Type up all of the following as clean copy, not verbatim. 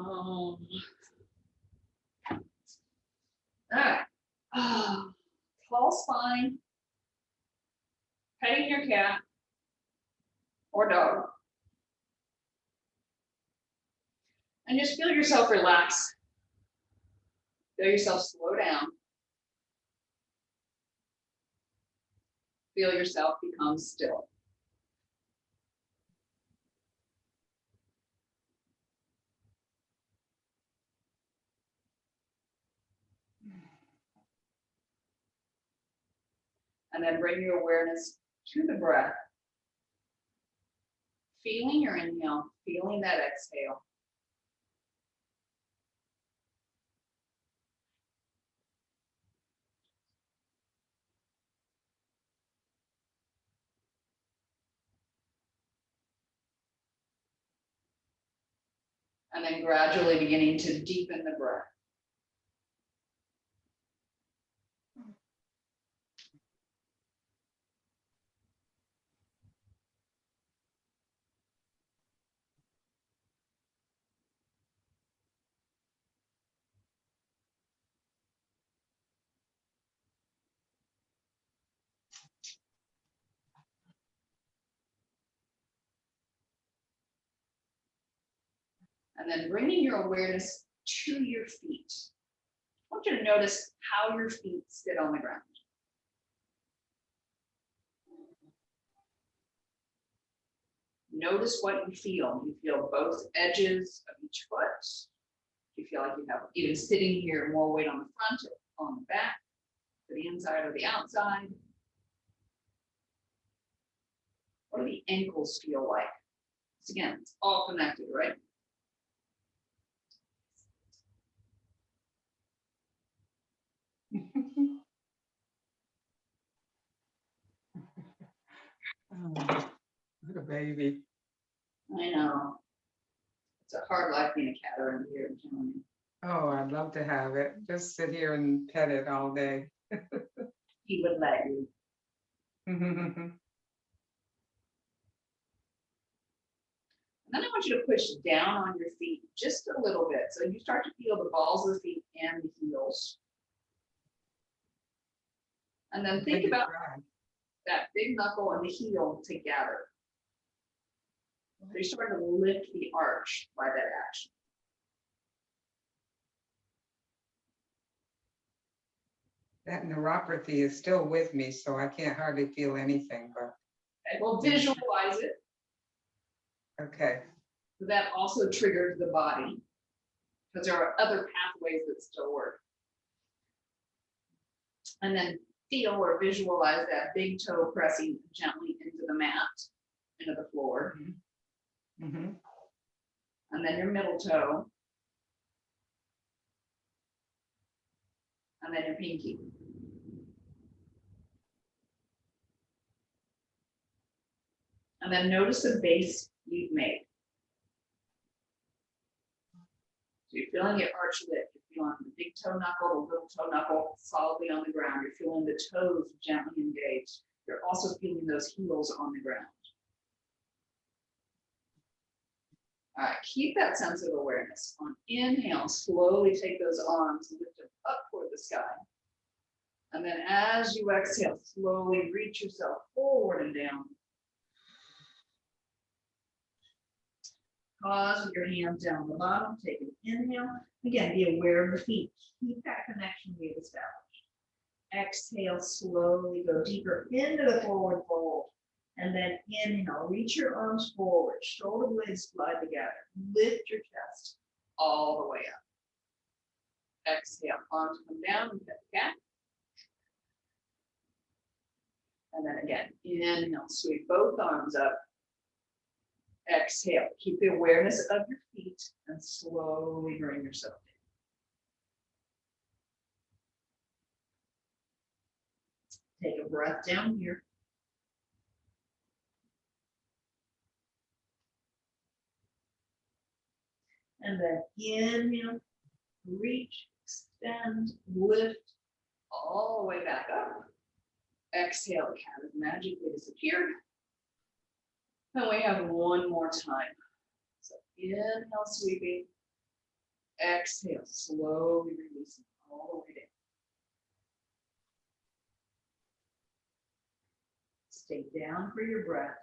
All right. Tall spine. Petting your cat or dog. And just feel yourself relax. Feel yourself slow down. Feel yourself become still. And then bring your awareness to the breath. Feeling your inhale, feeling that exhale. And then gradually beginning to deepen the breath. And then bringing your awareness to your feet. I want you to notice how your feet sit on the ground. Notice what you feel. You feel both edges of each foot. You feel like you have, even sitting here, more weight on the front or on the back, to the inside or the outside. What do the ankles feel like? So again, it's all connected, right? Oh, what a baby. I know. It's a hard life being a cat around here, I'm telling you. Oh, I'd love to have it. Just sit here and pet it all day. He would let you. And then I want you to push down on your feet just a little bit. So you start to feel the balls of the feet and the heels. And then think about that big knuckle and the heel together. So you're starting to lift the arch by that action. That neuropathy is still with me, so I can't hardly feel anything, but. Okay, well, visualize it. Okay. So that also triggers the body, because there are other pathways that still work. And then feel or visualize that big toe pressing gently into the mat, into the floor. Mm-hmm. And then your middle toe. And then your pinky. And then notice the base you've made. So you're feeling your arch lift. You're feeling the big toe knuckle, the little toe knuckle solidly on the ground. You're feeling the toes gently engaged. You're also feeling those heels on the ground. All right, keep that sense of awareness. On inhale, slowly take those arms and lift them up toward the sky. And then as you exhale, slowly reach yourself forward and down. Pause with your hands down the bottom, take an inhale. Again, be aware of the feet. Keep that connection we've established. Exhale, slowly go deeper into the forward fold. And then inhale, reach your arms forward, shoulder blades slide together. Lift your chest all the way up. Exhale, arms come down and pet the cat. And then again, inhale, sweep both arms up. Exhale, keep the awareness of your feet and slowly bring yourself in. Take a breath down here. And then inhale, reach, extend, lift, all the way back up. Exhale, the cat has magically disappeared. And we have one more time. So inhale, sweeping. Exhale, slowly releasing all the way down. Stay down for your breath.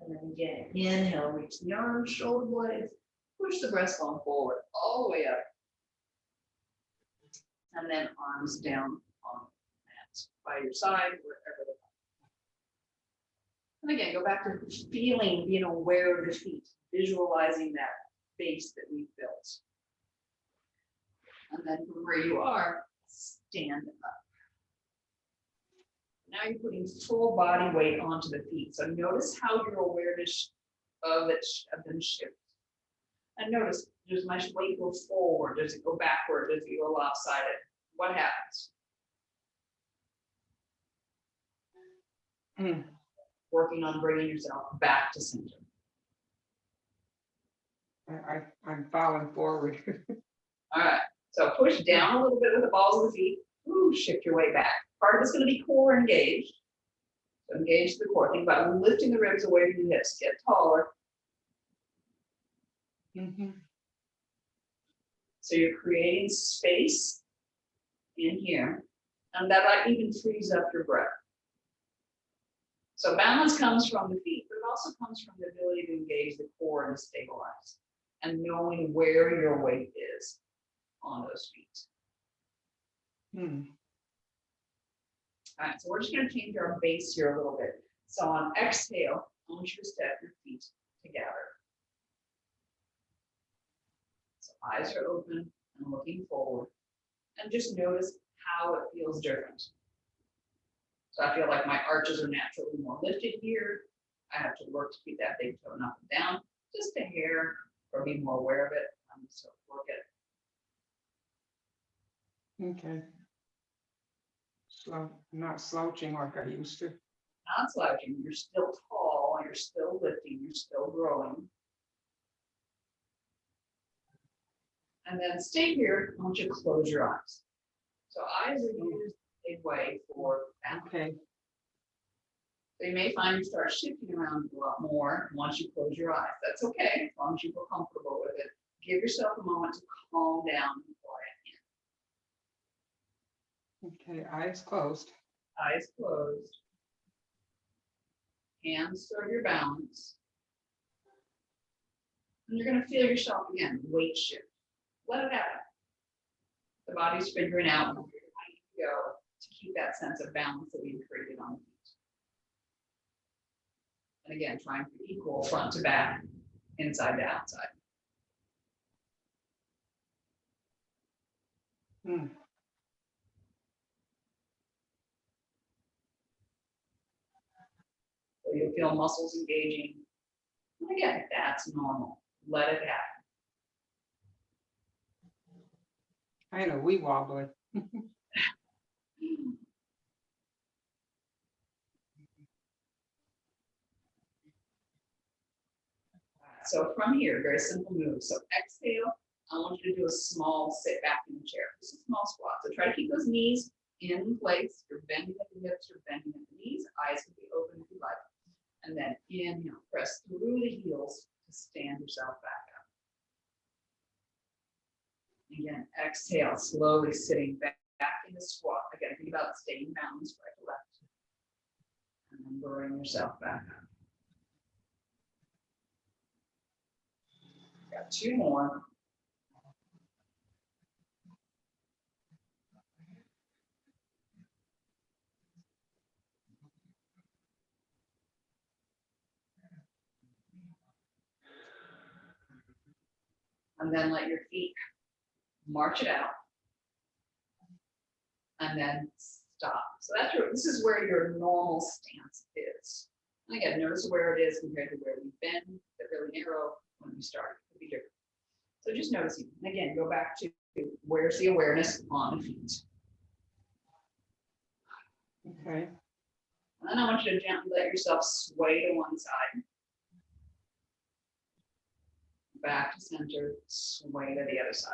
And then again, inhale, reach the arms, shoulder blades, push the breastbone forward, all the way up. And then arms down on the mat by your side, wherever they are. And again, go back to feeling, being aware of the feet, visualizing that base that we've built. And then from where you are, stand up. Now you're putting full body weight onto the feet. So notice how your awareness of it then shifts. And notice, does my weight go forward? Does it go backward? Does it go lopsided? What happens? Working on bringing yourself back to center. I'm falling forward. All right, so push down a little bit with the balls of the feet. Ooh, shift your way back. Part of it's going to be core engaged. So engage the core. Think about lifting the ribs away from the hips. Get taller. So you're creating space in here, and that even frees up your breath. So balance comes from the feet, but it also comes from the ability to engage the core and to stabilize, and knowing where your weight is on those feet. All right, so we're just going to change our base here a little bit. So on exhale, I want you to step your feet together. So eyes are open and looking forward. And just notice how it feels different. So I feel like my arches are naturally more lifted here. I have to work to keep that big toe up and down, just a hair, or be more aware of it. So work it. Okay. So not slouching like I used to. Not slouching. You're still tall. You're still lifting. You're still growing. And then stay here. I want you to close your eyes. So eyes are used a way for balance. Okay. So you may find you start shifting around a lot more once you close your eyes. That's okay, as long as you feel comfortable with it. Give yourself a moment to calm down and quiet. Okay, eyes closed. Eyes closed. Hands serve your balance. And you're going to feel yourself again, weight shift. Let it happen. The body's figuring out where you go to keep that sense of balance that we've created on the feet. And again, trying to be equal front to back, inside to outside. So you'll feel muscles engaging. And again, that's normal. Let it happen. I know, we wobbly. So from here, very simple move. So exhale, I want you to do a small sit back in the chair. Just a small squat. So try to keep those knees in place. You're bending at the hips, you're bending at the knees. Eyes can be open if you like. And then inhale, press through the heels to stand yourself back up. Again, exhale, slowly sitting back in the squat. Again, think about staying balanced right to left. And then lowering yourself back up. Got two more. And then let your feet march it out. And then stop. So this is where your normal stance is. And again, notice where it is compared to where we've been. They're really narrow when we started. It could be different. So just noticing. And again, go back to where's the awareness on the feet. Okay. And then I want you to gently let yourself sway to one side. Back to center, sway to the other side.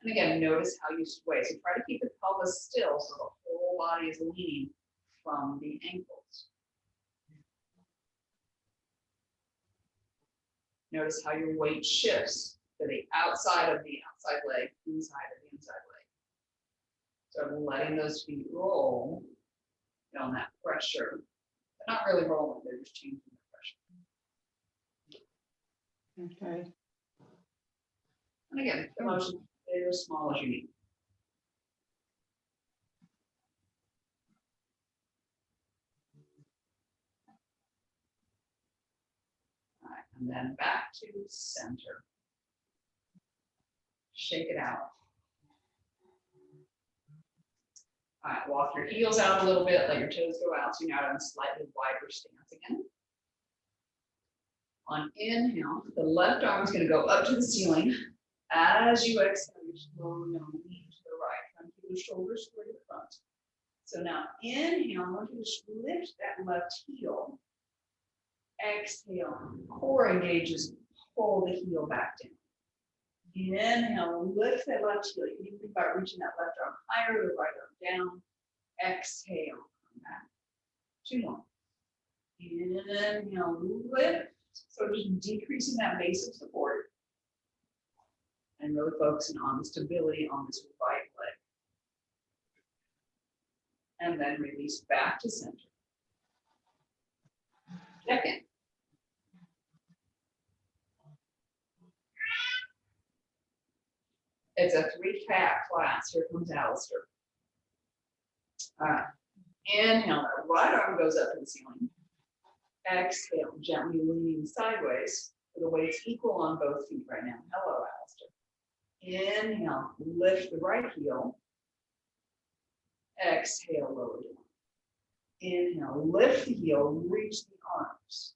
And again, notice how you sway. So try to keep the pelvis still so the whole body is leaning from the ankles. Notice how your weight shifts to the outside of the outside leg, inside of the inside leg. So I'm letting those feet roll, feeling that pressure. They're not really rolling, they're just changing the pressure. Okay. And again, the motion big or small as you need. All right, and then back to center. Shake it out. All right, walk your heels out a little bit, let your toes go out, so you're now in a slightly wider stance again. On inhale, the left arm is going to go up to the ceiling. As you exhale, you're slowly going to lean to the right, trying to keep the shoulders square to the front. So now inhale, I want you to lift that left heel. Exhale, core engages, pull the heel back down. Inhale, lift that left heel. You can think about reaching that left arm higher, the right arm down. Exhale, come back. 2 more. Inhale, lift. So just decreasing that base of support. And really focusing on the stability on this right leg. And then release back to center. Check in. It's a 3-cat class. Here comes Allister. All right. Inhale, that right arm goes up to the ceiling. Exhale, gently leaning sideways. So the weight's equal on both feet right now. Hello, Allister. Inhale, lift the right heel. Exhale, lower down. Inhale, lift the heel, reach the arms.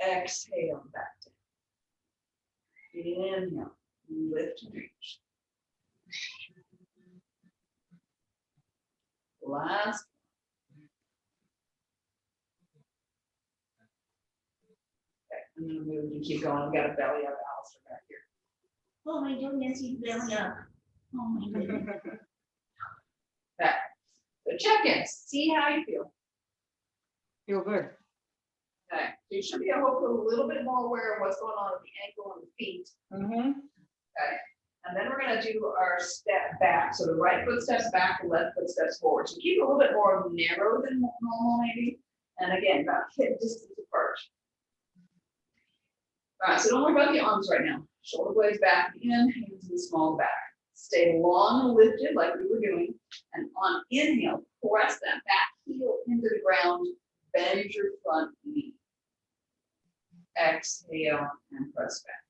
Exhale, back down. Inhale, lift and reach. Last. Okay, I'm going to move and keep going. We've got a belly up, Allister, back here. Oh my goodness, he's belly up. Oh my goodness. Back. So check in, see how you feel. Feel good. Okay, so you should be hopefully a little bit more aware of what's going on with the ankle and the feet. Okay, and then we're going to do our step back. So the right foot steps back, the left foot steps forward. So keep it a little bit more narrow than normal, maybe. And again, about hip distance apart. All right, so don't worry about the arms right now. Shoulder blades back in, hands in the small back. Stay long and lifted like we were doing. And on inhale, press that back heel into the ground. Bend your front knee. Exhale and press back.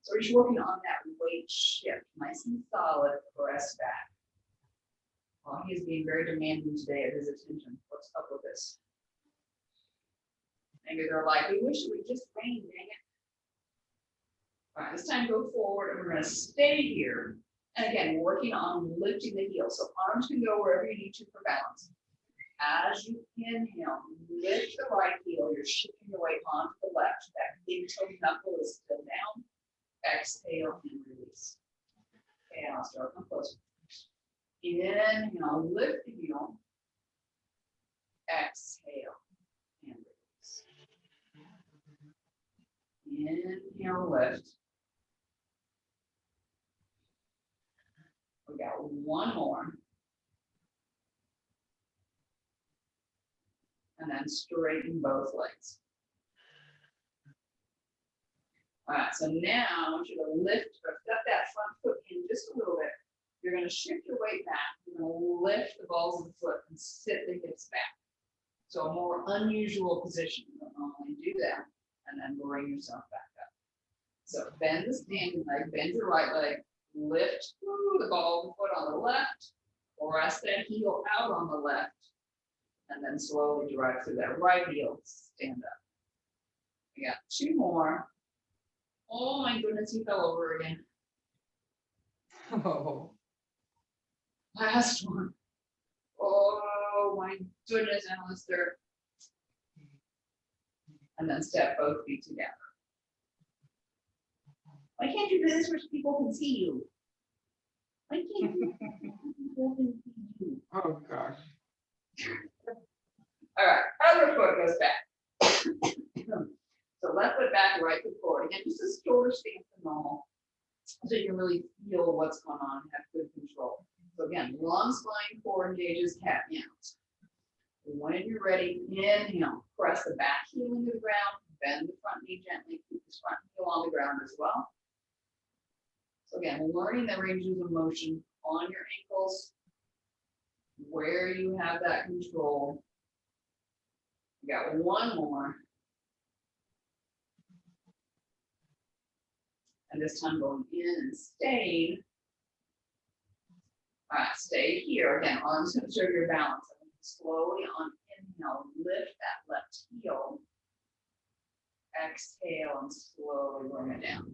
So we're just working on that weight shift, nice and solid, press back. Well, he is being very demanding today of his attention. What's up with this? Maybe they're like, we wish it would just rain, dang it. All right, this time go forward and we're going to stay here. And again, working on lifting the heel. So arms can go wherever you need to for balance. As you inhale, lift the right heel. You're shifting your weight onto the left. That big toe knuckle is still down. Exhale and release. Okay, I'll start come closer. Inhale, lift the heel. Exhale and release. Inhale, lift. We got one more. And then straighten both legs. All right, so now I want you to lift or step that front foot in just a little bit. You're going to shift your weight back. You're going to lift the balls of the foot and sit the hips back. So a more unusual position. You don't normally do that. And then bring yourself back up. So bend the standing leg, bend your right leg, lift the ball of the foot on the left, press that heel out on the left, and then slowly drive through that right heel, stand up. We got 2 more. Oh my goodness, he fell over again. Oh. Last one. Oh my goodness, Allister. And then step both feet together. Why can't you do this where people can see you? Why can't you do this where people can see you? Oh gosh. All right, other foot goes back. So left foot back. back, right foot forward. Again, just a shoulder stance to normal. So you can really feel what's going on and have good control. So again, long spine, core engages, cat meows. When you're ready, inhale, press the back heel into the ground, bend the front knee gently, keep the front heel on the ground as well. So again, learning the ranges of motion on your ankles, where you have that control. You got one more. And this time going in and staying. All right, stay here. Again, arms to observe your balance. And slowly on inhale, lift that left heel. Exhale and slowly bring it down.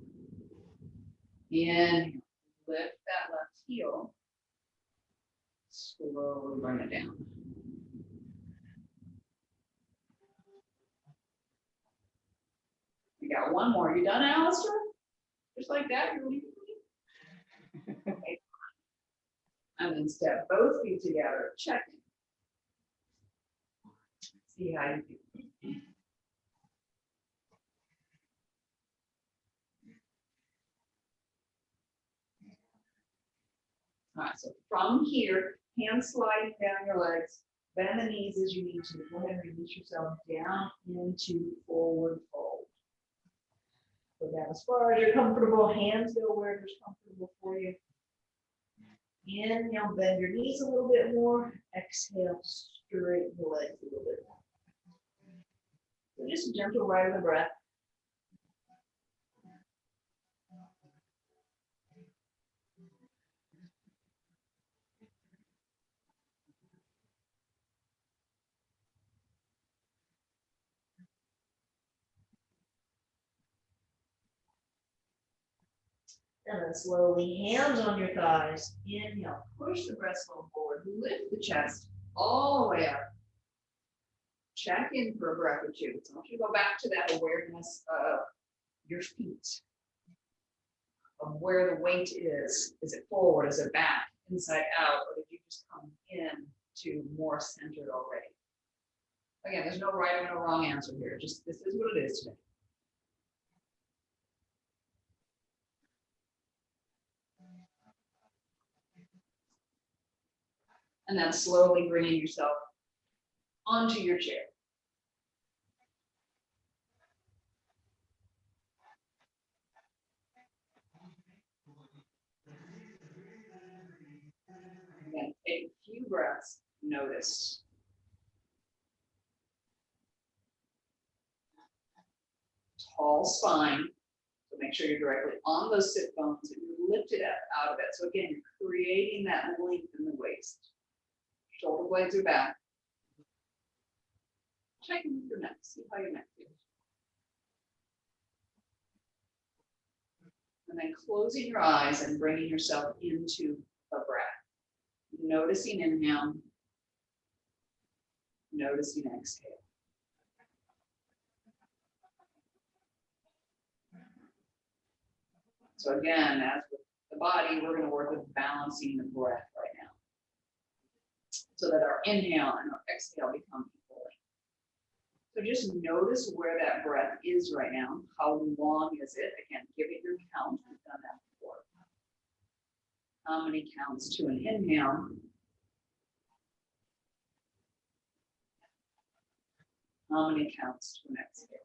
Inhale, lift that left heel. Slowly bring it down. You got one more. You done, Allister? Just like that, you're leaving me? Okay. And then step both feet together, checking. See how you feel. All right, so from here, hands sliding down your legs, bend the knees as you need to. Go ahead and release yourself down into forward fold. Go down as far as you're comfortable. Hands go wherever's comfortable for you. Inhale, bend your knees a little bit more. Exhale, straighten the legs a little bit more. So just a gentle ride of the breath. And then slowly, hands on your thighs. Inhale, push the breastbone forward, lift the chest all the way up. Check in for a breath or two. So I want you to go back to that awareness of your feet, of where the weight is. Is it forward? Is it back? Inside out? Or did you just come in to more centered already? Again, there's no right or no wrong answer here. Just this is what it is today. And then slowly bringing yourself onto your chair. Again, take a few breaths, notice. Tall spine, so make sure you're directly on those sit bones and you lift it up out of it. So again, you're creating that length in the waist. Shoulder blades are back. Check in with your neck, see how your neck feels. And then closing your eyes and bringing yourself into a breath. Noticing inhale, noticing exhale. So again, as with the body, we're going to work with balancing the breath right now, so that our inhale and our exhale become equally. So just notice where that breath is right now. How long is it? Again, give it your count. We've done that before. How many counts to an inhale? How many counts to an exhale?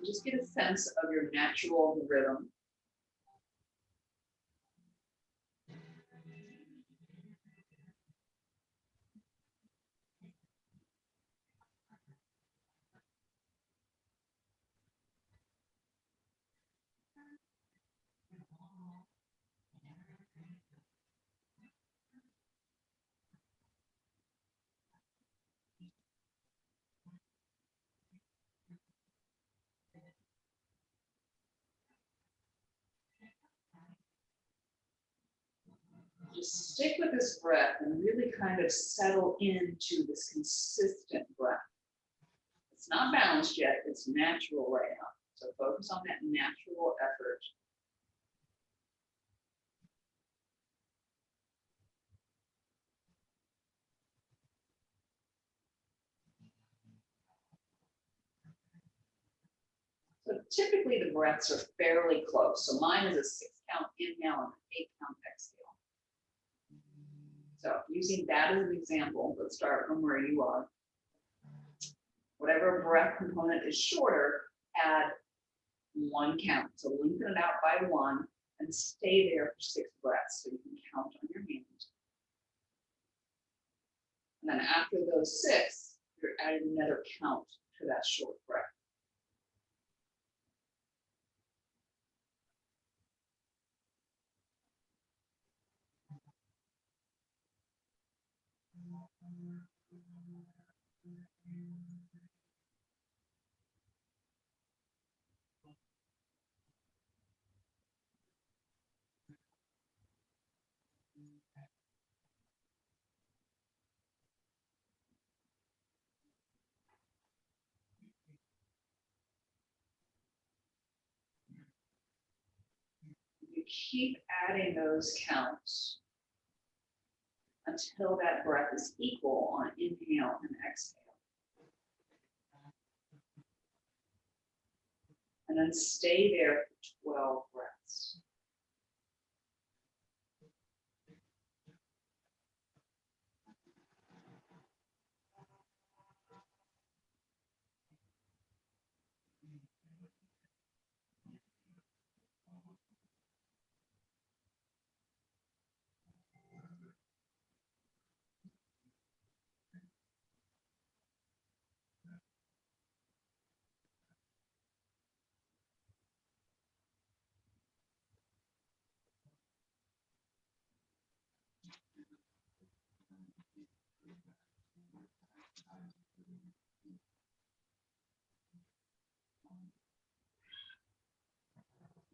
Just get a sense of your natural rhythm. Just stick with this breath and really kind of settle into this consistent breath. It's not balanced yet, it's natural right now. So focus on that natural effort. typically the breaths are fairly close. So mine is a 6-count inhale and an 8-count exhale. So using that as an example, let's start from where you are. Whatever breath component is shorter, add 1 count. So lengthen it out by 1 and stay there for 6 breaths. So you can count on your hand. And then after those 6, you're adding another count to that short breath. You keep adding those counts until that breath is equal on inhale and exhale. And then stay there for 12 breaths.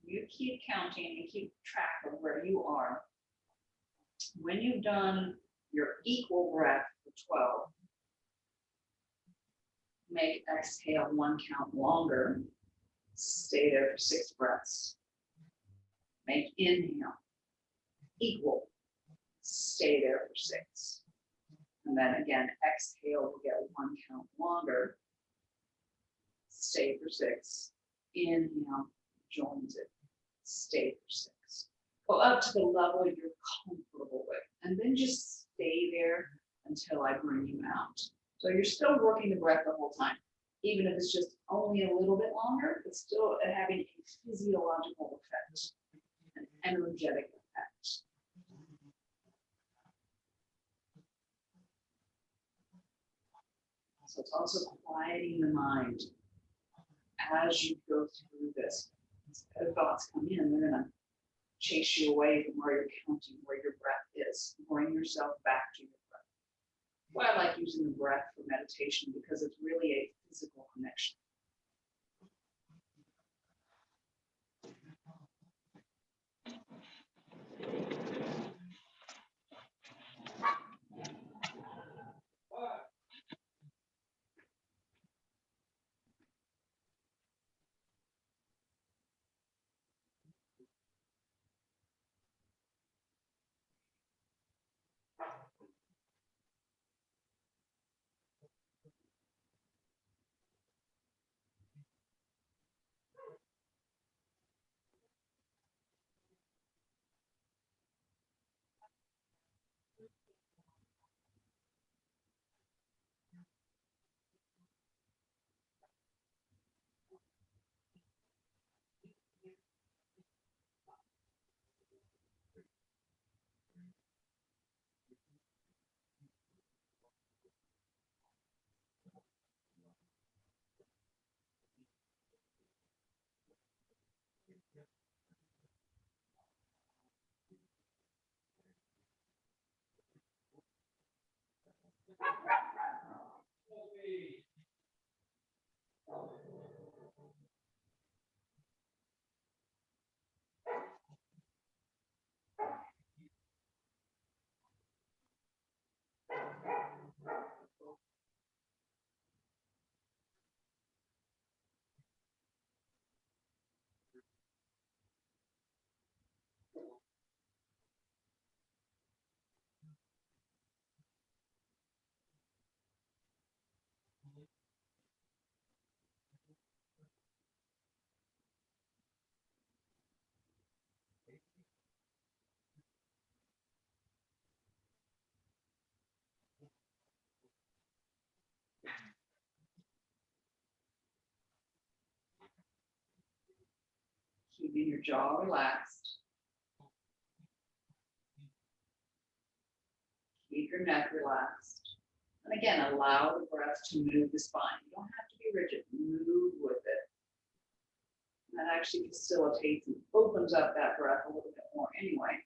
You keep counting and keep track of where you are. When you've done your equal breath for 12, make exhale 1 count longer. Stay there for 6 breaths. Make inhale equal. Stay there for 6. And then again, exhale will get 1 count longer. Stay for 6. Inhale joins it. Stay for 6. Go up to the level you're comfortable with, and then just stay there until I bring you out. So you're still working the breath the whole time. Even if it's just only a little bit longer, it's still having a physiological effect, an energetic effect. So it's also quieting the mind as you go through this. As thoughts come in, they're going to chase you away from where you're counting, where your breath is. Bring yourself back to your breath. Why I like using the breath for meditation, because it's really a physical connection. Keeping your jaw relaxed. Keep your neck relaxed. And again, allow the breath to move the spine. You don't have to be rigid, move with it. That actually facilitates and opens up that breath a little bit more anyway.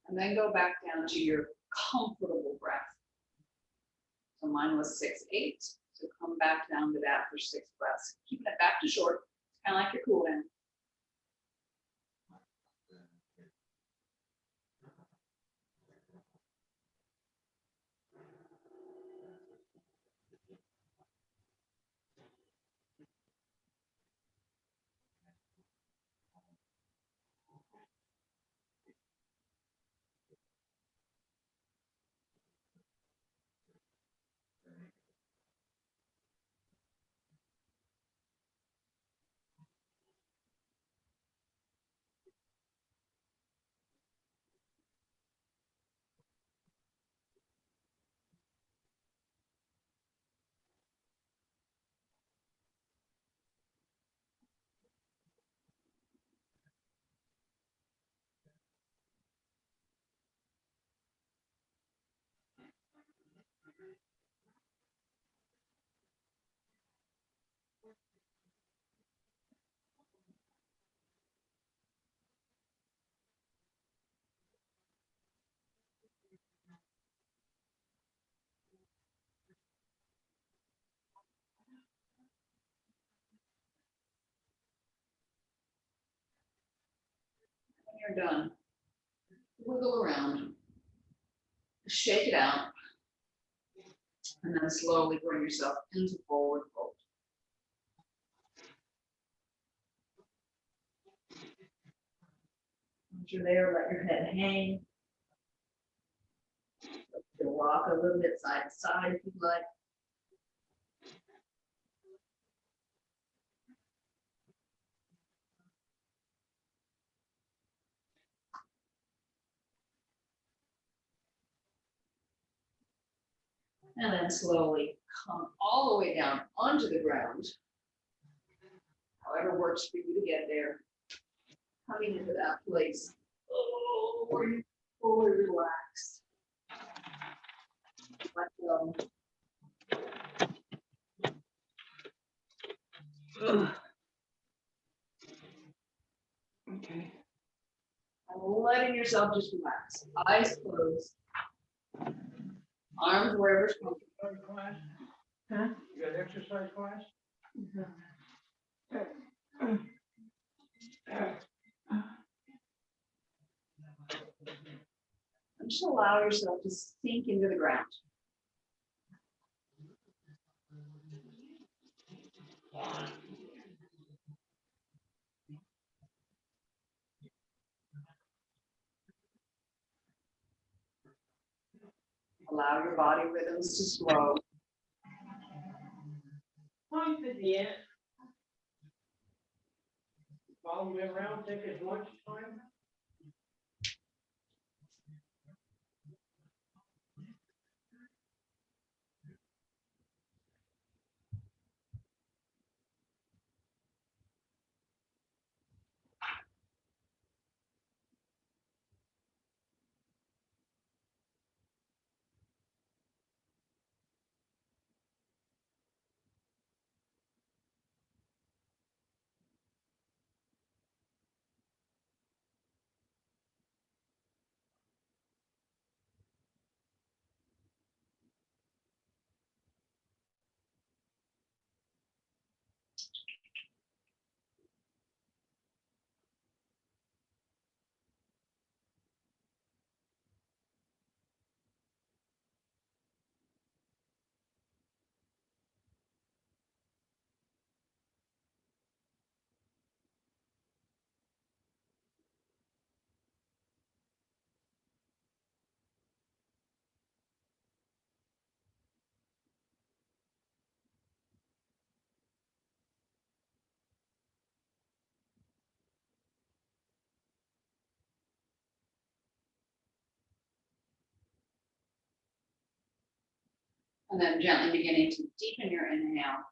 And then go back down to your comfortable breath. So mine was 6-8. So come back down to that for 6 breaths. Keeping it back to short, kind of like your cool down. When you're done, wiggle around, shake it out, and then slowly bring yourself into forward fold. Once you're there, let your head hang. You'll rock a little bit side to side if you'd like. And then slowly come all the way down onto the ground. However works for you to get there. Coming into that place. Oh, where you fully relaxed. Let go. Okay. And letting yourself just relax. Eyes closed. Arms wherever's comfortable. Huh? You got exercise class? And just allow yourself to sink into the ground. Allow your body rhythms to slow. Point at the end. Follow me around, take as much time. And then gently beginning to deepen your inhale.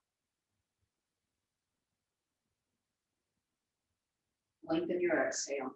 Lengthen your exhale.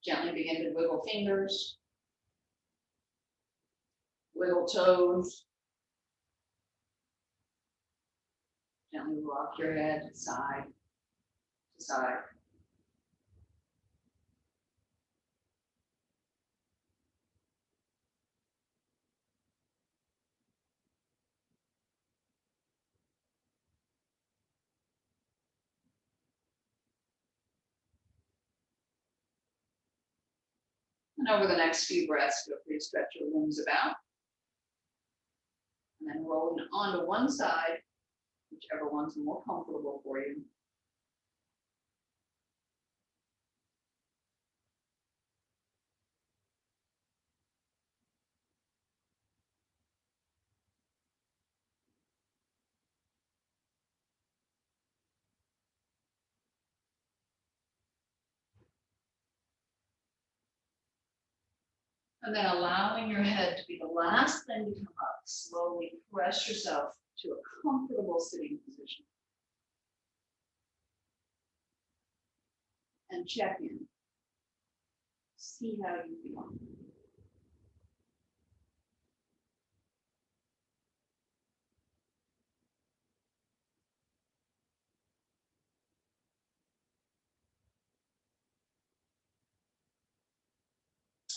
Gently begin to wiggle fingers, wiggle toes. Gently rock your head side to side. And over the next few breaths, feel free to stretch your limbs about. And then rolling onto one side, whichever one's more comfortable for you. And then allowing your head to be the last thing to come up. Slowly press yourself to a comfortable sitting position. And check in. See how you feel.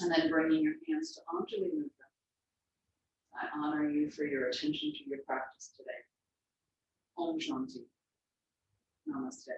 And then bringing your hands to Anjali Mudra. I honor you for your attention to your practice today. Om Shanti. Namaste.